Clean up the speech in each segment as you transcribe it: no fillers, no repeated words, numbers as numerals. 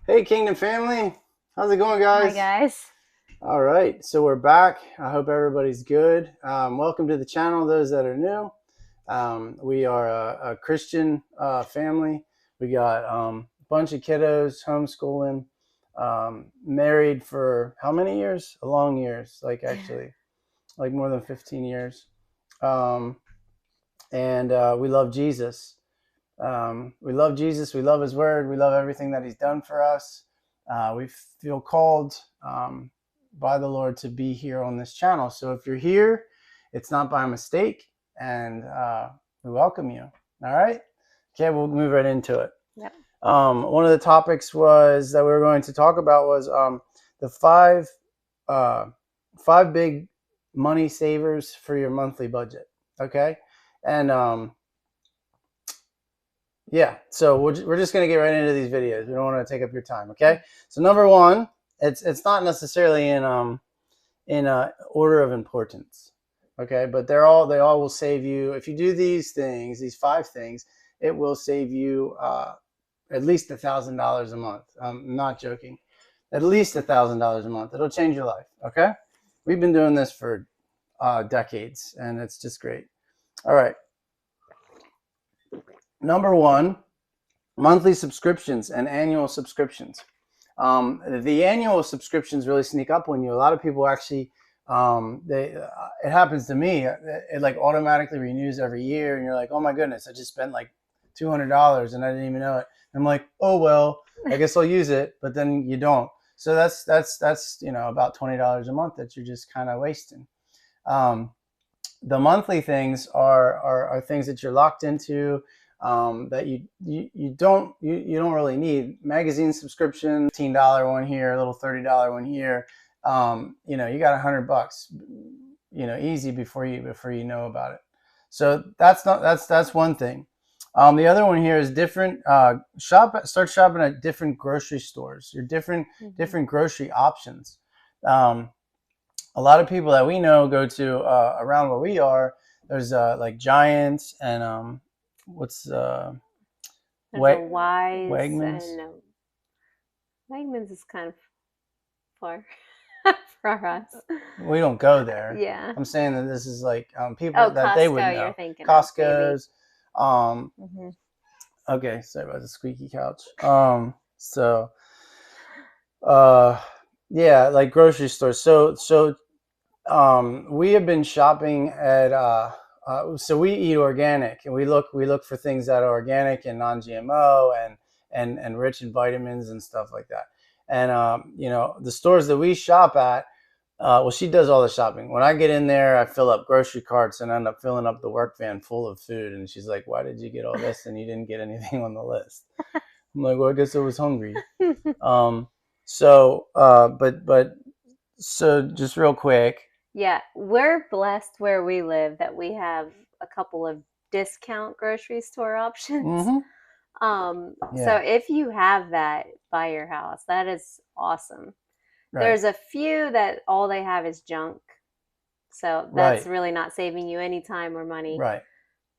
Hey, Kingdom family. How's it going, Hi guys? guys. All right, so we're back. I hope everybody's good. Welcome to the channel, those that are new. We are a Christian family. We got a bunch of kiddos, homeschooling, married for how many years? A long years, like more than 15 years. Um, and we love Jesus. We love Jesus. We love His Word. We love everything that He's done for us. We feel called by the Lord to be here on this channel. So if you're here, it's not by mistake, and we welcome you. All right. Okay, we'll move right into it. Yep. One of the topics was that we were going to talk about was the uh, five big money savers for your monthly budget. Okay, and yeah, so we're just going to get right into these videos. We don't want to take up your time, okay? So number one, it's not necessarily in order of importance, okay? But they all will save you if you do these things, these five things. It will save you at least $1,000 a month. I'm not joking. At least $1,000 a month. It'll change your life, okay? We've been doing this for decades, and it's just great. All right, number one, monthly subscriptions and annual subscriptions. The annual subscriptions really sneak up on you. A lot of people actually, it happens to me. It like automatically renews every year, and you're like, oh my goodness, I just spent like $200 and I didn't even know it. And I'm like, oh well, I guess I'll use it, but then you don't. So that's about $20 a month that you're just kind of wasting. Um, the monthly things are things that you're locked into, that you don't really need. Magazine subscription, $15 one here, a little $30 one here. You got $100, easy before you know about it. So that's one thing. The other one here is different. Start shopping at different grocery stores. Your different grocery options. Um, a lot of people that we know go to around where we are. There's like Giants and what's There's a Wise Wegmans. and Wegmans is kind of far for us. We don't go there. Yeah. I'm saying that this is like people Oh, that they would Costco, you're know. thinking of maybe. Costco's. Um, Hmm. okay, sorry about the squeaky couch. So uh, yeah, like grocery stores. So we have been shopping at so we eat organic, and we look for things that are organic and non-GMO and rich in vitamins and stuff like that. And the stores that we shop at, well, she does all the shopping. When I get in there, I fill up grocery carts and end up filling up the work van full of food. And she's like, "Why did you get all this and you didn't get anything on the list?" I'm like, "Well, I guess I was hungry." Um, but just real quick. Yeah, we're blessed where we live that we have a couple of discount grocery store options. Mm-hmm. So Yeah. if you have that by your house, that is awesome. Right. There's a few that all they have is junk. So that's Right. really not saving you any time or money. Right.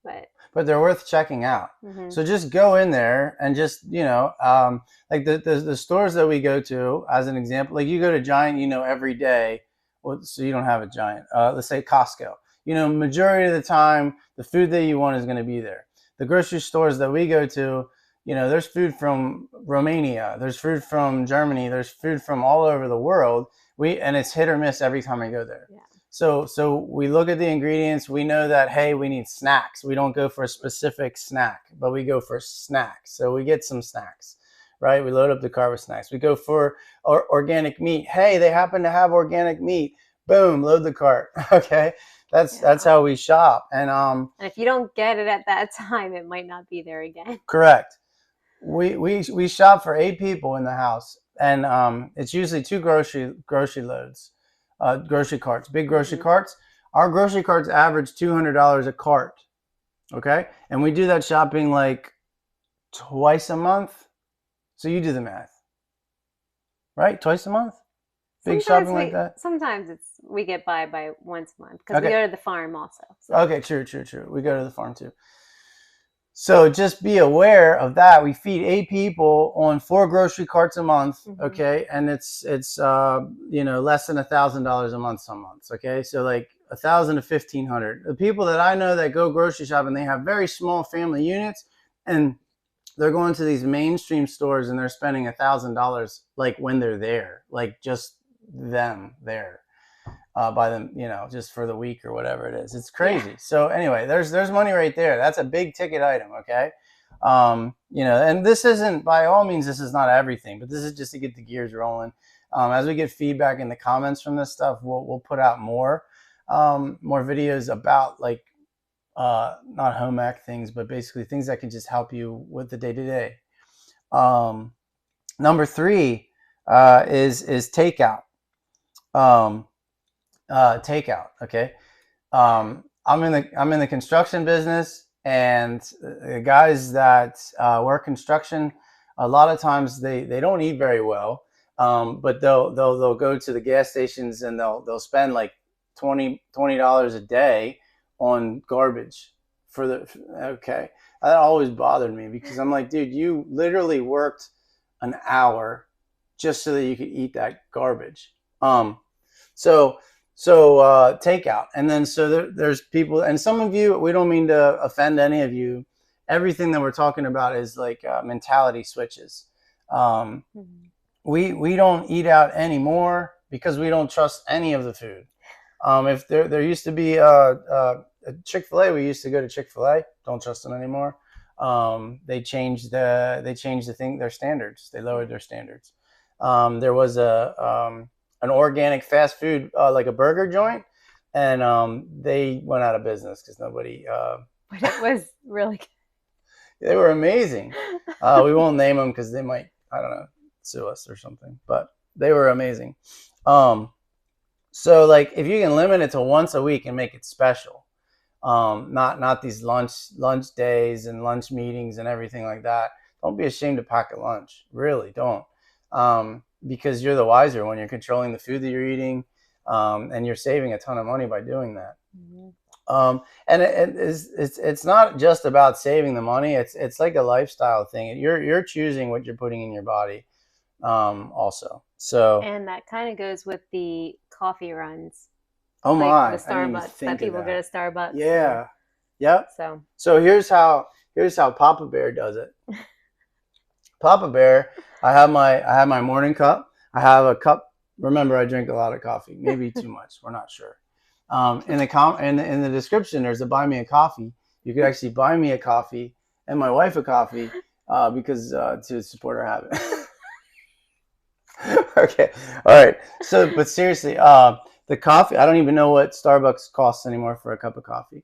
But But they're worth checking out. hmm So just go in there and just like the stores that we go to, as an example, like you go to Giant, every day. Well, so you don't have a Giant. Let's say Costco. Majority of the time, the food that you want is going to be there. The grocery stores that we go to, there's food from Romania, there's food from Germany, there's food from all over the world. And it's hit or miss every time I go there. yeah, So we look at the ingredients. We know that, hey, we need snacks. We don't go for a specific snack, but we go for snacks. So we get some snacks, right? We load up the car with snacks. We go for organic meat. Hey, they happen to have organic meat. Boom, load the cart. Okay, that's yeah. how we shop. And And if you don't get it at that time, it might not be there again. correct. We shop for 8 people in the house, and it's usually two grocery loads, grocery carts, big grocery Hmm. carts. Our grocery carts average $200 a cart. Okay, and we do that shopping like twice a month. So you do the math, right? Twice a month, big shopping like that. Sometimes we get by once a month because we Okay, go to the farm also. So okay, true. We go to the farm too. So just be aware of that. We feed 8 people on 4 grocery carts a month, okay, and it's you know, less than $1,000 a month some months, okay. So like 1,000 to 1,500. The people that I know that go grocery shopping, they have very small family units, and they're going to these mainstream stores and they're spending $1,000 like when they're there, like just them there. By them, you know, just for the week or whatever it is. It's crazy. Yeah. So anyway, there's money right there. That's a big ticket item. Okay. You know, and this isn't, by all means, this is not everything, but this is just to get the gears rolling. As we get feedback in the comments from this stuff, we'll put out more videos about like, not home ec things, but basically things that can just help you with the day to day. Number 3 is takeout. Takeout. Okay. I'm in the construction business, and the guys that work construction, a lot of times they don't eat very well. But they'll go to the gas stations and they'll spend like $20 a day on garbage for the, okay. That always bothered me because I'm like, dude, you literally worked an hour just so that you could eat that garbage. So takeout. And then so there's people, and some of you, we don't mean to offend any of you. Everything that we're talking about is like mentality switches. We don't eat out anymore because we don't trust any of the food. If there used to be a Chick-fil-A, we used to go to Chick-fil-A. Don't trust them anymore. They changed their standards. They lowered their standards. There was an organic fast food, like a burger joint, and they went out of business because nobody. But it was really good. They were amazing. We won't name them because they might, I don't know, sue us or something. But they were amazing. So like if you can limit it to once a week and make it special, not these lunch days and lunch meetings and everything like that. Don't be ashamed to pack a lunch. Really don't. Because you're the wiser when you're controlling the food that you're eating, and you're saving a ton of money by doing that. And it's not just about saving the money. It's like a lifestyle thing. You're choosing what you're putting in your body, also. So, and that kind of goes with the coffee runs. Oh my! Like the Starbucks that people go to Starbucks. Yeah. Yep. So here's how Papa Bear does it. Papa Bear, I have my morning cup. I have a cup. Remember, I drink a lot of coffee, maybe too much. We're not sure. In the description, there's a buy me a coffee. You could actually buy me a coffee and my wife a coffee, because to support our habit. Okay, all right. So, but seriously, the coffee. I don't even know what Starbucks costs anymore for a cup of coffee.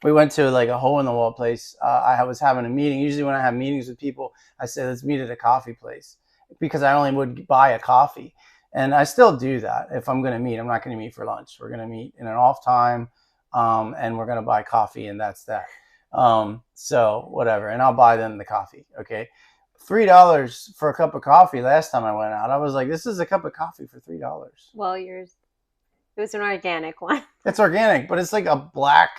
We went to like a hole in the wall place. I was having a meeting. Usually when I have meetings with people, I say, let's meet at a coffee place, because I only would buy a coffee. And I still do that. If I'm going to meet, I'm not going to meet for lunch. We're going to meet in an off time, and we're going to buy coffee, and that's that. So whatever. And I'll buy them the coffee. Okay. $3 for a cup of coffee. Last time I went out, I was like, this is a cup of coffee for $3. Well, it was an organic one. It's organic, but it's like a black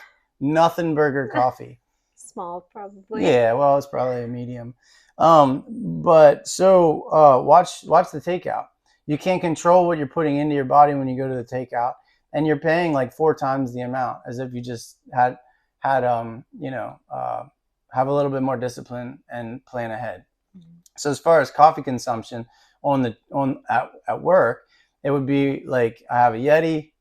nothing burger coffee. Small, probably. Yeah, well, it's probably a medium. But so watch the takeout. You can't control what you're putting into your body when you go to the takeout, and you're paying like 4 times the amount as if you just had have a little bit more discipline and plan ahead. So as far as coffee consumption at work, it would be like I have a Yeti,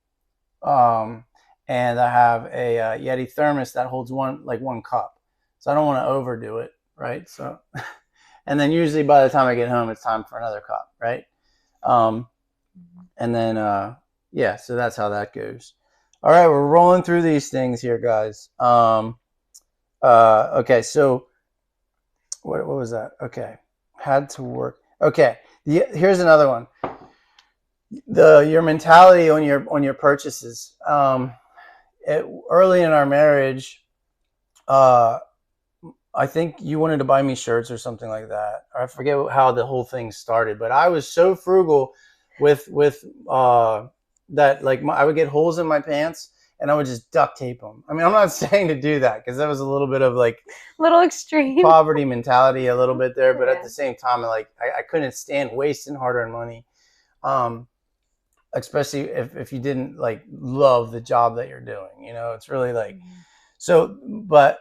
and I have a Yeti thermos that holds one cup. So I don't want to overdo it, right? So, and then usually by the time I get home, it's time for another cup, right? And then yeah, so that's how that goes. All right, we're rolling through these things here, guys. Okay, so what was that? Okay, had to work. Okay, here's another one. Your mentality on your purchases. Early in our marriage, I think you wanted to buy me shirts or something like that. I forget how the whole thing started, but I was so frugal with that, like I would get holes in my pants, and I would just duct tape them. I mean, I'm not saying to do that because that was a little bit of like Little extreme. poverty mentality a little bit there, but at Yeah. the same time, like I couldn't stand wasting hard-earned money, especially if you didn't like love the job that you're doing. You know, it's really like so. But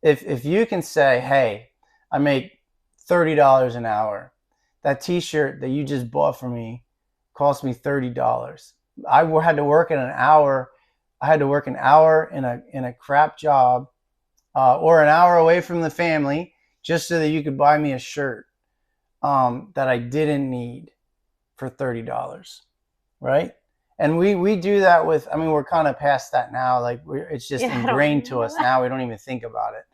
if you can say, hey, I make $30 an hour, that T-shirt that you just bought for me cost me $30. I had to work in an hour. I had to work an hour in a crap job, or an hour away from the family, just so that you could buy me a shirt that I didn't need for $30, right? And we do that with. I mean, we're kind of past that now. Like it's just Yeah, I don't ingrained to know. us now. We don't even think about it.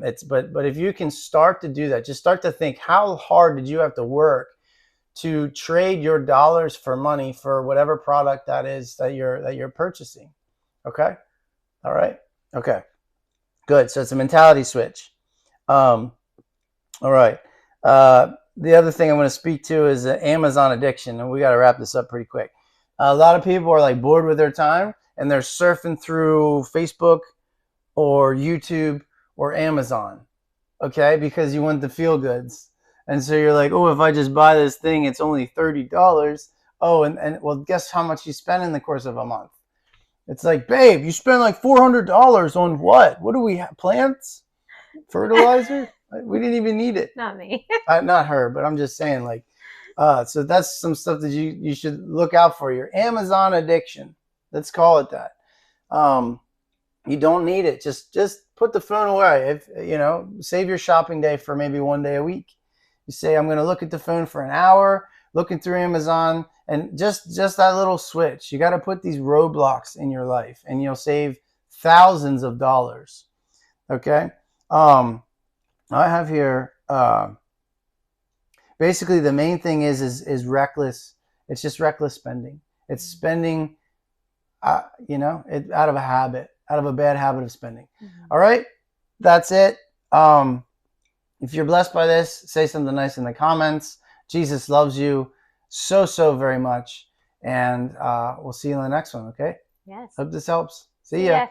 It's but if you can start to do that, just start to think, how hard did you have to work to trade your dollars for money for whatever product that is that you're purchasing. Okay, all right, okay, good. So it's a mentality switch. All right. The other thing I'm going to speak to is Amazon addiction, and we got to wrap this up pretty quick. A lot of people are like bored with their time, and they're surfing through Facebook or YouTube or Amazon, okay, because you want the feel goods. And so you're like, oh, if I just buy this thing, it's only $30. Oh, and well, guess how much you spend in the course of a month? It's like, babe, you spend like $400 on what? What do we have? Plants? Fertilizer? We didn't even need it. Not me. Not her, but I'm just saying, like, so that's some stuff that you should look out for. Your Amazon addiction. Let's call it that. You don't need it. Just put the phone away. If you know, save your shopping day for maybe one day a week. You say, I'm going to look at the phone for an hour, looking through Amazon, and just that little switch. You got to put these roadblocks in your life, and you'll save thousands of dollars. Okay. I have here. Basically, the main thing is reckless. It's just reckless spending. It's spending, out of a habit, out of a bad habit of spending. Mm-hmm. All right, that's it. If you're blessed by this, say something nice in the comments. Jesus loves you so very much, and we'll see you in the next one. Okay. Yes. Hope this helps. See ya.